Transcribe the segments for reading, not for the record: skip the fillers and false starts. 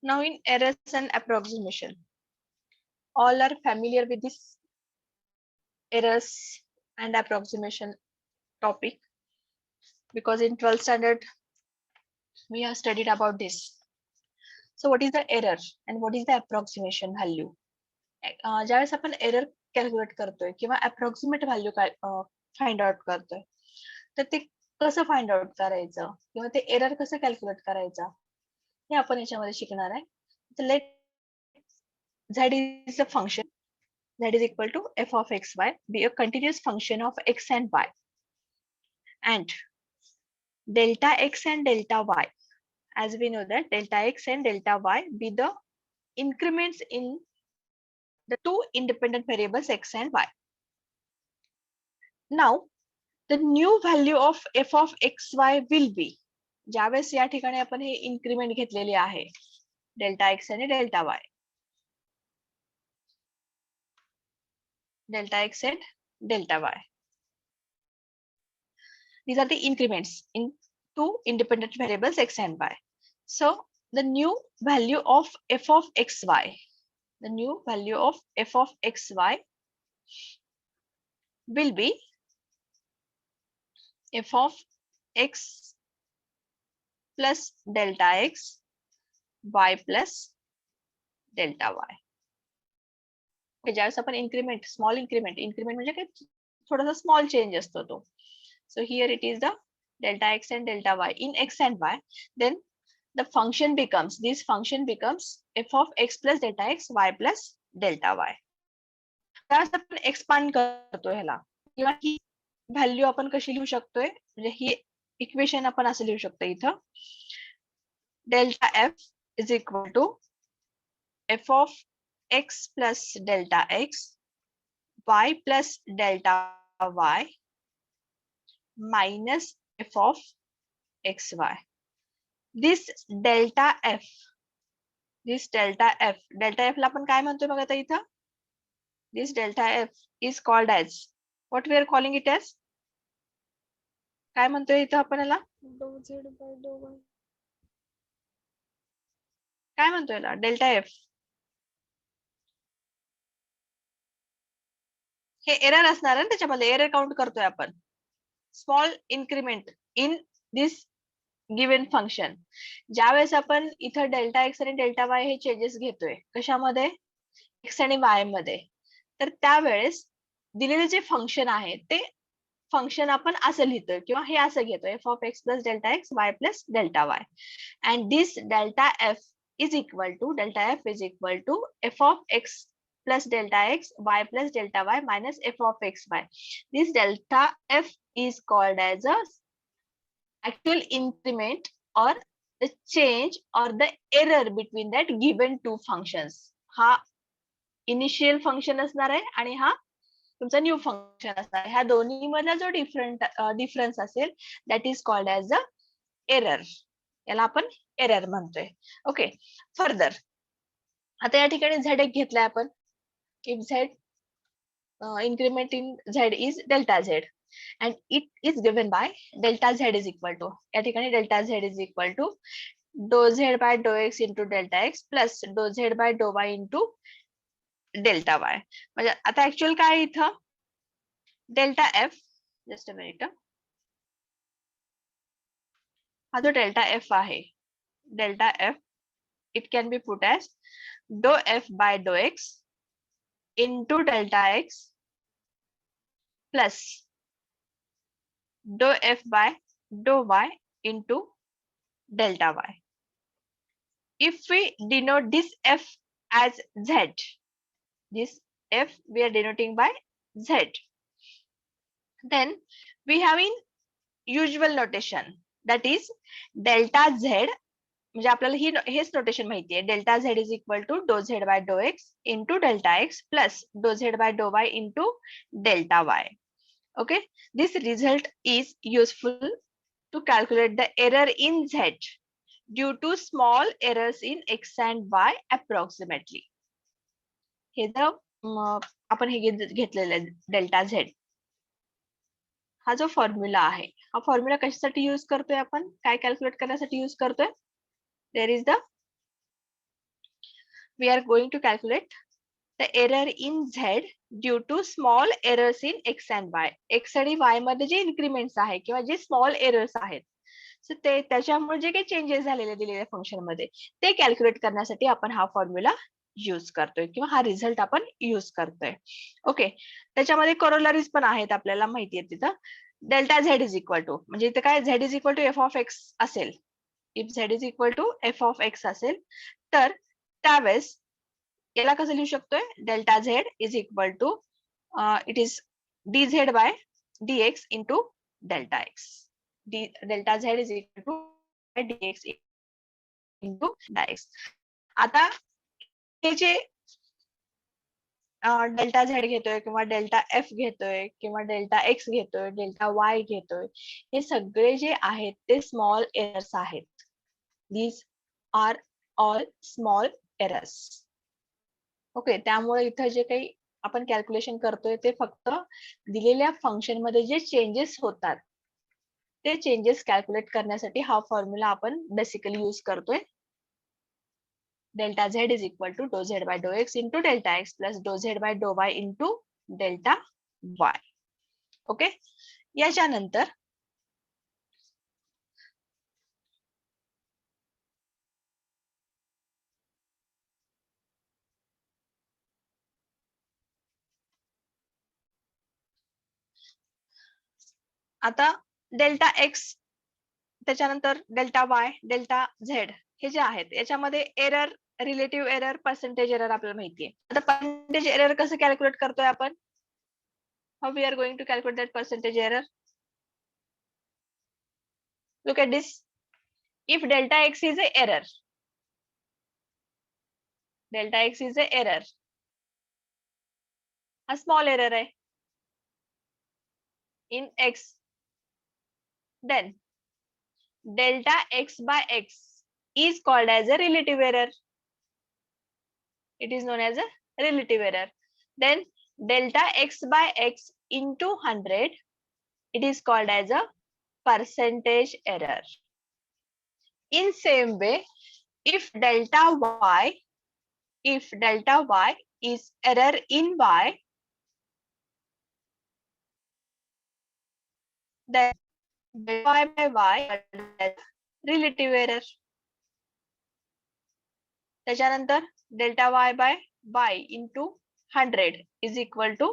Now in errors and approximation, all are familiar with this errors and approximation topic because in 12th standard we have studied about this. So what is the error and what is the approximation value? ज्यावेळेस आपण error calculate करतोय किंवा approximate value find out करतोय तर ते कसं find out करायचं किंवा ते एरर कसं कॅल्क्युलेट करायचं हे आपण याच्यामध्ये शिकणार आहे. तर late z is a function that is equal to f of xy be a continuous function of x and y, and delta x and delta y, as we know that delta x and delta y be the increments in the two independent variables x and y. Now the new value of f of xy will be, ज्यावेळेस या ठिकाणी आपण हे increment घेतलेले आहे delta x आणि delta y, delta x and delta y. These are the increments in two independent variables x and y. So the new value of f of xy, the new value of f of xy will be f of x plus delta x, y plus delta y. ज्यावेळेस आपण increment small increment म्हणजे काय थोडासा small change असतो तो. So here it is the delta x and delta y in x and y. Then the function becomes, this function becomes f of x plus delta x, y plus delta y. त्यास आपण expand करतो ह्याला किंवा ही value आपण कशी लिहू शकतोय म्हणजे ही इक्वेशन आपण असं लिहू शकतो इथं delta f is equal to f of x plus delta x, y plus delta y minus f of xy. This delta f ला आपण काय म्हणतोय बघा आता इथं, this delta f is called as, what we are calling it as, काय म्हणतोय इथं आपण याला, काय म्हणतोय याला, डेल्टा एफ. हे एरर असणार आहे त्याच्यामध्ये, एरर काउंट करतोय आपण. Small increment in this given function. ज्यावेळेस आपण इथं डेल्टा एक्स आणि डेल्टा वाय हे चेंजेस घेतोय कशामध्ये, एक्स आणि वाय मध्ये, तर त्यावेळेस दिलेले जे फंक्शन आहे ते फंक्शन आपण असं लिहितोय किंवा हे असं घेतोय f of x plus delta x, y plus delta y, and this delta f is equal to F of x plus delta x, y plus delta y minus f of xy. This delta f is called as a actual increment or the change or the error between that given two functions. हा initial function असणार आहे आणि हा तुमचा new function असणार आहे. ह्या दोन्ही मधला जो डिफरन्स असेल that is called as a error. याला आपण एरर म्हणतोय. ओके, फर्दर आता या ठिकाणी झेड एक घेतलाय आपण. If z increment in z is delta z and it is given by delta z is equal to, या ठिकाणी delta z is equal to dou z by dou x into delta x plus dou z by dou y into delta y. म्हणजे आता actual काय इथं delta f, just a minute, हा जो delta f आहे delta f it can be put as dou f by dou x into delta x plus dou f by dou y into delta y. If we denote this f as z, this f we are denoting by z, then we have in usual notation that is delta z, म्हणजे आपल्याला हेच notation माहिती आहे, delta Z is equal to do Z by do x into delta x plus do Z by do Y into delta Y. Okay, this result is useful to calculate the error in Z due to small errors in X and Y approximately. हे जर आपण हे घेतलेलं आहे delta Z, हा जो formula आहे हा formula कशासाठी यूज करतोय आपण, काय कॅल्क्युलेट करण्यासाठी यूज करतोय. There is the we are going to calculate the error in Z due to small errors in X and Y. X आणि Y मध्ये जे इन्क्रीमेंट्स आहे किंवा जे स्मॉल एरर्स आहेत, सो ते त्याच्यामुळे जे काही चेंजेस झालेले दिलेल्या फंक्शन मध्ये ते कॅल्क्युलेट करण्यासाठी आपण हा फॉर्म्युला यूज करतोय किंवा हा रिझल्ट आपण यूज करतोय. ओके, त्याच्यामध्ये कोरोलरीज पण आहेत आपल्याला माहिती आहे तिथं. Delta Z is equal to, म्हणजे इथं काय Z is equal to F of X असेल. If Z is equal to F of X असेल तर त्यावेळेस याला कसं लिहू शकतोय, delta Z is equal to it is D Z by dx into delta x. Delta z is equal to dx into delta x. आता हे जे delta Z घेतोय किंवा डेल्टा एफ घेतोय किंवा डेल्टा एक्स घेतोय, डेल्टा वाय घेतोय, हे सगळे जे आहेत ते स्मॉल एरर्स आहेत. These are all small errors. Okay, त्यामुळे इथं जे काही आपण कॅल्क्युलेशन करतोय ते फक्त दिलेल्या फंक्शन मध्ये जे चेंजेस होतात ते चेंजेस कॅल्क्युलेट करण्यासाठी हा फॉर्म्युला आपण बेसिकली यूज करतोय. Delta Z is equal to do Z by do x into delta x plus do Z by do Y into delta Y. Okay, याच्यानंतर आता डेल्टा एक्स, त्याच्यानंतर delta y, delta z हे जे आहेत याच्यामध्ये error, relative error, percentage error आपल्याला माहिती आहे. आता पर्सेंटेज एरर कसं कॅल्क्युलेट करतोय आपण? How we are going to calculate that percentage error? Look at this. If delta x is a error, delta x is a error, a small error है in x, then delta x by x is called as a relative error. It is known as a relative error. Then delta x by x into 100, it is called as a percentage error. In same way, if delta y is error in y, then y by y relative error. त्याच्यानंतर delta y by y into 100 is equal to,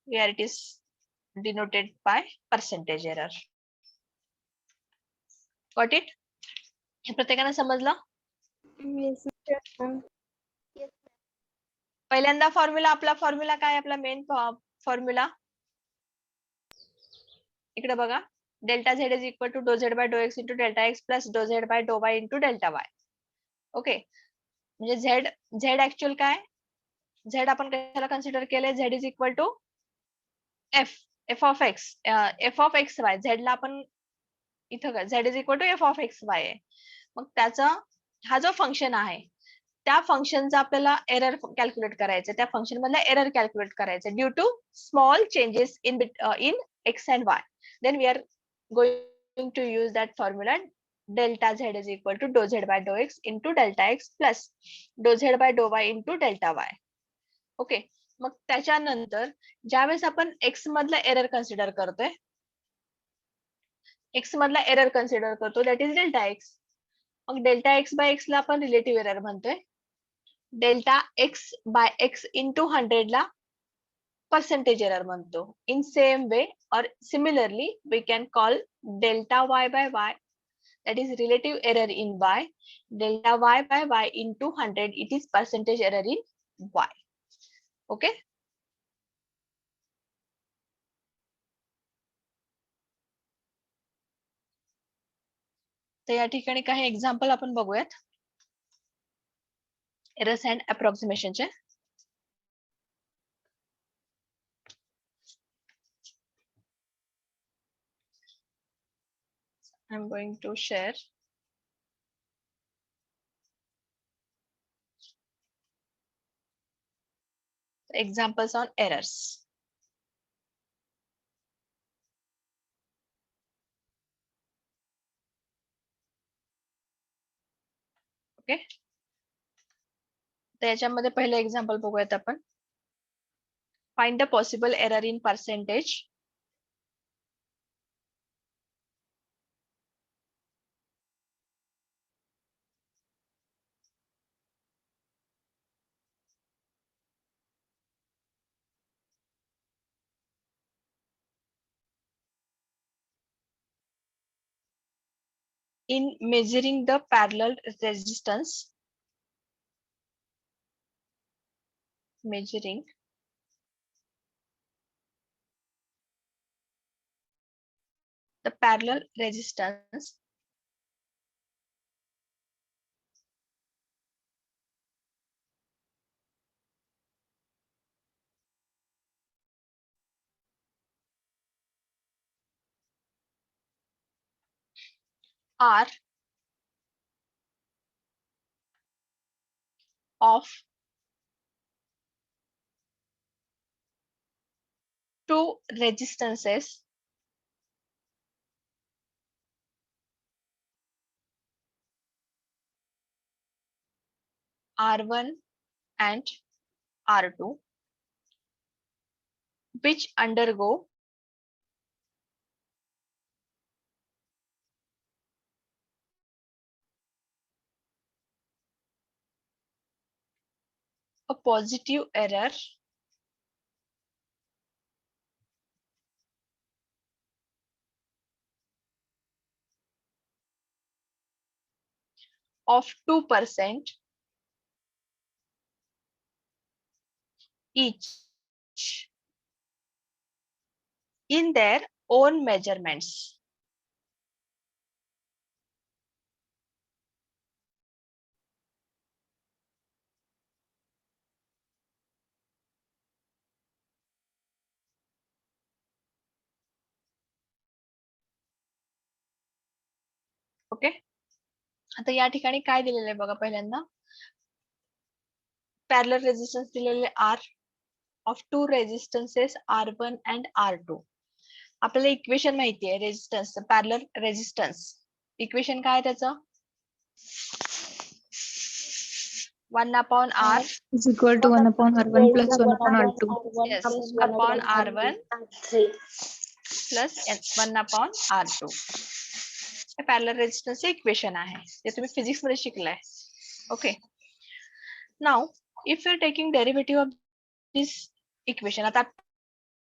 here it is denoted by percentage error. Got it? हे प्रत्येकाने समजलं? Yes, ma'am. पहिल्यांदा formula, आपला formula काय, आपला main formula इकडे बघा, delta Z is equal to do Z by do x into delta x plus do Z by do Y into delta Y. Okay, म्हणजे Z Z actual काय, Z आपण कशाला consider केलंय, Z is equal to F F of X Y. झेडला आपण इथं काय, Z is equal to F of X Y आहे. मग त्याचा हा जो फंक्शन आहे त्या फंक्शनचा आपल्याला एरर कॅल्क्युलेट करायचं, त्या फंक्शन मधला एरर कॅल्क्युलेट करायचं due to small changes in X and Y. Then we are going to use that formula delta Z is equal to do Z by do x into delta x plus do Z by do Y into delta Y. Okay, मग त्याच्यानंतर ज्यावेळेस आपण X मधला error consider करतोय, X मधला error consider करतो that is delta X. मग delta x by X ला आपण रिलेटिव्ह एरर म्हणतोय. Delta x by x into 100 ला पर्सेंटेज एरर म्हणतो. इन सेम वे और similarly we can call delta y by y, that is relative error in y. Delta y by y into 100, it is percentage error in y. Okay. तर या ठिकाणी काही example आपण बघूयात errors and अप्रॉक्सिमेशनचे. I'm going to share examples on errors. Okay. तर याच्यामध्ये पहिलं एक्झाम्पल बघूयात आपण. Find the possible error in percentage. In measuring the parallel resistance, measuring the parallel resistance R of two resistances R1 and R2, which undergo a positive error of 2% each in their own measurements. Okay, आता या ठिकाणी काय दिलेलं आहे बघा. पहिल्यांदा parallel resistance दिलेले R of two resistances R1 and R2. आपल्याला इक्वेशन माहिती आहे रेझिस्टन्स, पॅरलल रेझिस्टन्स. इक्वेशन काय आहे त्याचं? 1/R is equal to 1/R1 plus 1/R2. yes upon R1 plus 1/R2. हे पॅरलल रेझिस्टन्सचे इक्वेशन आहे, ते तुम्ही फिजिक्स मध्ये शिकलाय. Okay, now if you are taking derivative of this equation, आता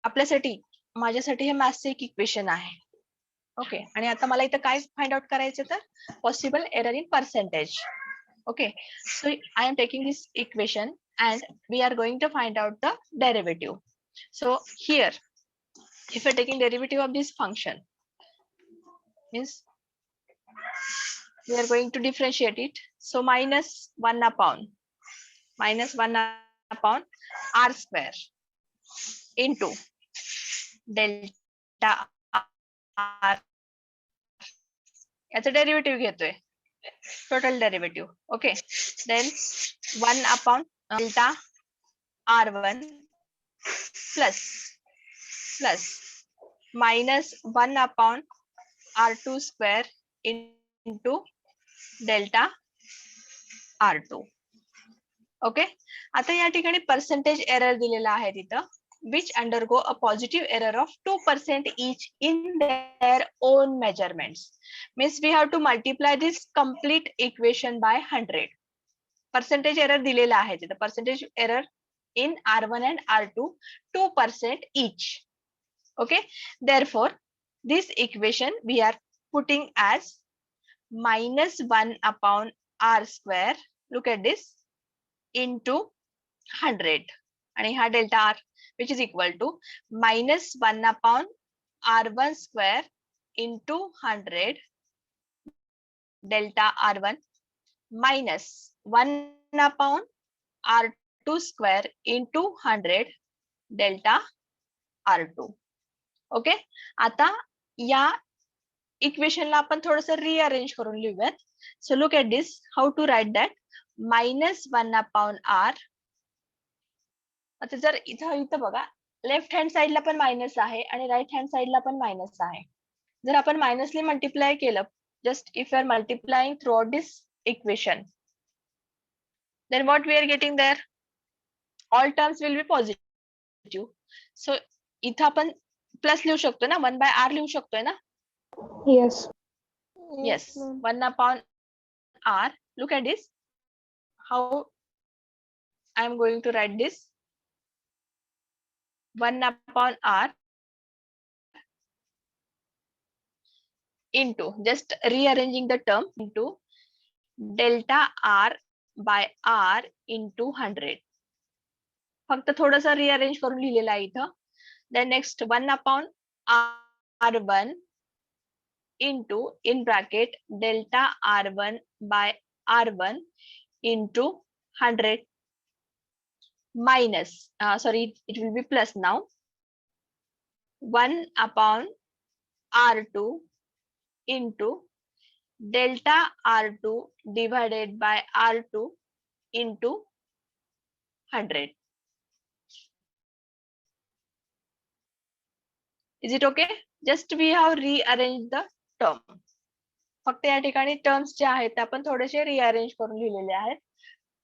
आपल्यासाठी माझ्यासाठी हे मॅथ्सचे एक इक्वेशन आहे. ओके, आणि आता मला इथं काय फाइंड आउट करायचं तर possible error in percentage. Okay, so I am taking this equation and we are going to find out the derivative. So here, if you're taking derivative of this function, means we are going to differentiate it. So minus 1 upon R square into delta R. याचं derivative घेतोय, total derivative. Okay, then 1 upon delta R1 plus minus 1 upon R2 square into delta R2. Okay, आता या ठिकाणी percentage error दिलेला आहे तिथं, which undergo a positive error of 2% each in their own measurements. Means we have to multiply this complete equation by 100. Percentage error दिलेला आहे तिथं, percentage error in R1 and R2 2% each. Okay, therefore this equation we are putting as minus 1 upon R square, look at this, into 100, आणि हा delta R which is equal to minus 1 upon R1 square into 100 delta R1 minus 1 upon R2 square into 100 delta R2. Okay, आता या इक्वेशनला आपण थोडंसं rearrange करून लिहूयात. So look at this, how to write that. minus 1 upon R. आता जर इथं बघा, लेफ्ट हँड साइडला पण मायनस आहे आणि राईट हँड साइडला पण मायनस आहे. जर आपण मायनसने मल्टिप्लाय केलं, just if you are multiplying throughout this equation, then what we are getting there? All terms will be positive. So इथं आपण प्लस लिहू शकतो ना, 1/r लिहू शकतोय ना. Yes. Yes, 1 upon r. Look at this. How I am going to write this. 1 upon r into, just rearranging the term, into delta r by r into 100. फक्त थोडंसं रिअरेंज करून लिहिलेलं आहे इथं. Then next 1 upon r1 into, in bracket, delta r1 by r1 into 100 minus, sorry, it will be plus now, 1 upon r2 into delta r2 divided by r2 into 100. Is it okay? Just we have rearranged the term. फक्त या ठिकाणी terms जे आहेत ते आपण थोडेसे rearrange करून लिहिलेले आहेत.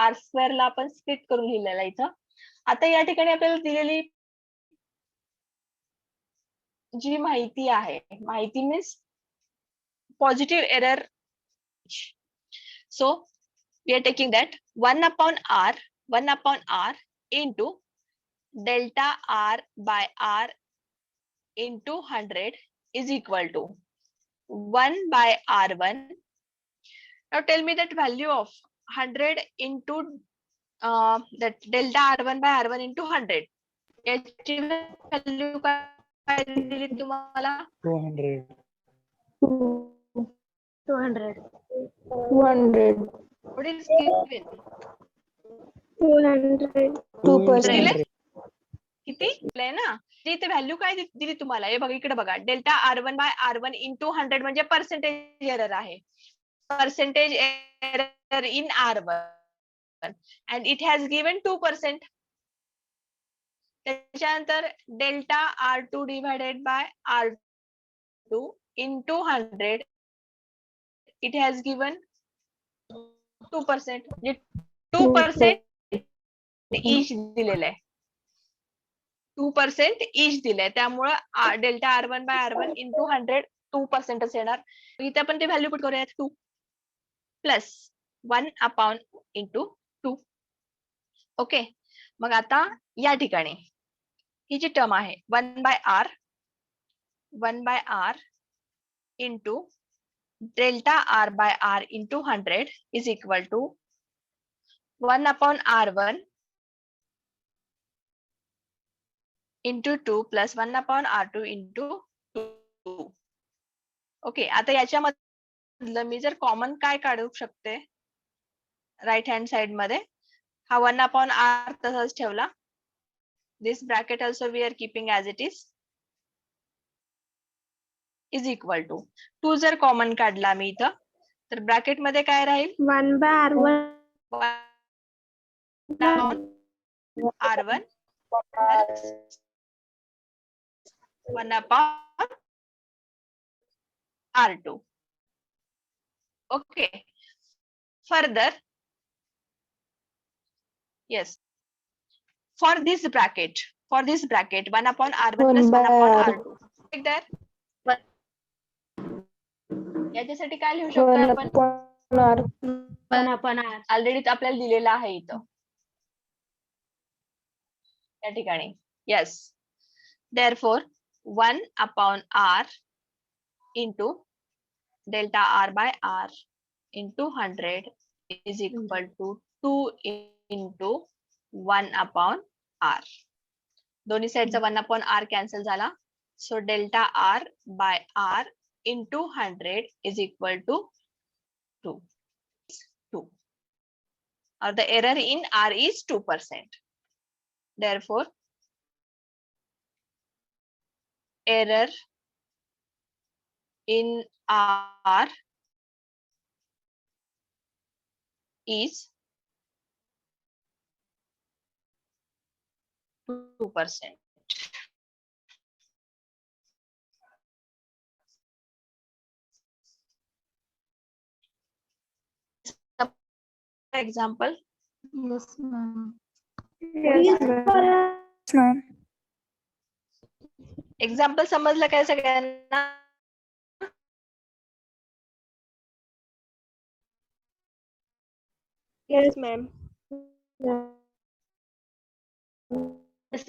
आर स्क्वेअर ला आपण स्प्लिट करून लिहिलेला इथं. आता या ठिकाणी आपल्याला दिलेली जी माहिती आहे, माहिती means positive error. So we are taking that 1 upon r into delta r by r into 100 is equal to 1 by r1. Now tell me that value of 100 into that delta r1 by r1 into 100. याची value काय दिली तुम्हाला? 200. 200. 200. What is given? 200. 2%. किती दिलंय ना? इथे value काय दिली तुम्हाला? हे बघा, इकडे बघा, delta r1 by r1 into 100 म्हणजे पर्सेंटेज एरर आहे. Percentage error in r1 and it has given 2%. त्याच्यानंतर delta r2 divided by r2 into 100 it has given 2%. म्हणजे 2% each दिलेलं आहे. 2% each दिलंय, त्यामुळं delta r1 by r1 into 100 2% येणार. इथे आपण ते व्हॅल्यू पुट करूयात 2 प्लस 1 अपॉन इंटू 2. ओके, मग आता या ठिकाणी ही जी टर्म आहे 1 by r into delta r by r into 100 is equal to 1 upon r1 into 2 plus 1 upon r2 into 2. Okay, आता याच्यामधलं मी जर कॉमन काय काढू शकते राईट हँड साइड मध्ये, हा 1 upon r तसाच ठेवला. This bracket also we are keeping as it is equal to 2 जर कॉमन काढला मी इथं तर ब्रॅकेट मध्ये काय राहील? 1 by r1. r1 plus 1 upon r2. Okay. Further, yes. For this bracket, 1 upon r1 plus 1 upon r2. Like that. याच्यासाठी काय लिहू शकतो आपण? 1 upon r. ऑलरेडी आपल्याला दिलेला आहे इथं या ठिकाणी. Yes. Therefore, 1 upon r into delta r by r into 100 is equal to 2 into 1 upon r. दोन्ही साइडचा 1 upon r कॅन्सल झाला. So delta r by r into 100 is equal to 2. Or the error in r is 2%. Therefore, error in r is 2%. Example, Yes, ma'am. Yes, ma'am. Example समजलं काय सगळ्यांना? Yes, ma'am. Yes,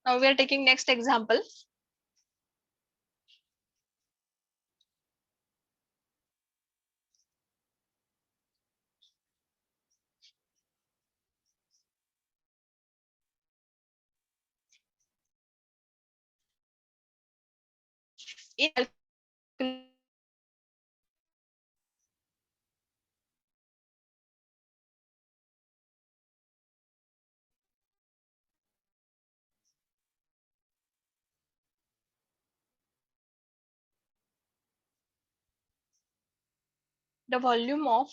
Now we are taking next example. In the volume of